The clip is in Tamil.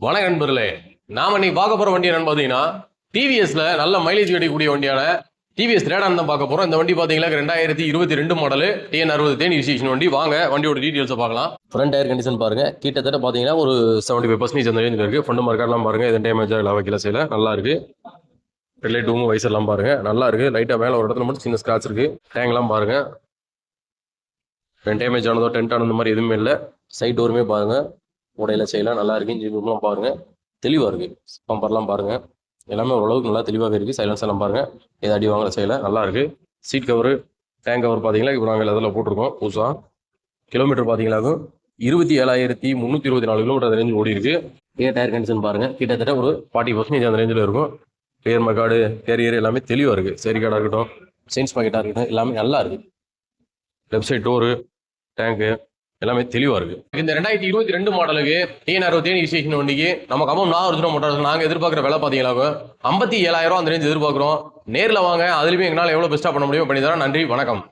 வணக்கம் நண்பர்களே. நாம இன்னைக்கு பார்க்க போற வண்டி என்னன்னு பாத்தீங்கன்னா டிவிஎஸ்ல நல்ல மைலேஜ் கிடைக்கக்கூடிய வண்டியான டிவிஎஸ் ரேடான் தான் பார்க்க போறோம். இந்த வண்டி பாத்தீங்கன்னா 2022 மாடல் TN60 தேனி விசேஷன் வண்டி. வாங்க வண்டியோட டீடைல்ஸ் பார்க்கலாம். ஃப்ரண்ட் டயர் கண்டிஷன் பாருங்க, கிட்டத்தட்ட பாத்தீங்கன்னா ஒரு 75% அந்த ரேஞ்சில் இருக்கு. ஃப்ரண்ட் மார்க்கெட்லாம் பாருங்க, எந்த டேமேஜ் இல்லை, வைக்கல செய்யல, நல்லா இருக்கு. ஹெட்லைட் டூமும் வைசர்லாம் பாருங்க, நல்லா இருக்கு. லைட்டா மேல ஒரு இடத்துல மட்டும் சின்ன ஸ்கிராட்ச் இருக்கு. டேங்க்லாம் பாருங்க, டேமேஜ் ஆனதோ டென்ட் ஆனது மாதிரி எதுவுமே இல்லை. சைட் டோருமே பாருங்க, உடையில செய்யலாம், நல்லா இருக்கு. இன்ஜின் ரூம்லாம் பாருங்க, தெளிவாக இருக்கு. பம்பர்லாம் பாருங்க, எல்லாமே ஓரளவுக்கு நல்லா தெளிவாக இருக்கு. சைலன்ஸ் எல்லாம் பாருங்க, எது அடி வாங்கல செய்யல, நல்லா இருக்கு. சீட் கவர், டேங்க் கவர் பார்த்தீங்கன்னா இப்போ நாங்கள் அதில் போட்டிருக்கோம் புதுசாக. கிலோமீட்டர் பார்த்தீங்கன்னா 27,324 கிலோமீட்டர் ரேஞ்ச் ஓடி இருக்கு. டயர் கண்டிஷன் பாருங்க, கிட்டத்தட்ட ஒரு 40% அந்த ரேஞ்சில் இருக்கும். கிளியர் மக்காடு, கேரியர் எல்லாமே தெளிவாக இருக்கு. சேரி கார்டாக இருக்கட்டும், செயின்ஸ் பாக்கெட்டாக இருக்கட்டும், எல்லாமே நல்லா இருக்கு. லெஃப்ட் சைட் டோரு, டேங்கு எல்லாமே தெளிவாக இருக்கு. இந்த 2022 மாடலுக்கு TN60 தேனி விசேஷன் வண்டிக்கு நமக்கு அமௌண்ட் நாங்கள் எதிர்பார்க்குற விலை பார்த்தீங்கன்னா 57,000 அந்த ரேஞ்ச் எதிர்பார்க்குறோம். நேரில் வாங்க, அதுலேயுமே எங்களால் எவ்வளோ பெஸ்ட்டாக பண்ண முடியும் பண்ணி தரோம். நன்றி, வணக்கம்.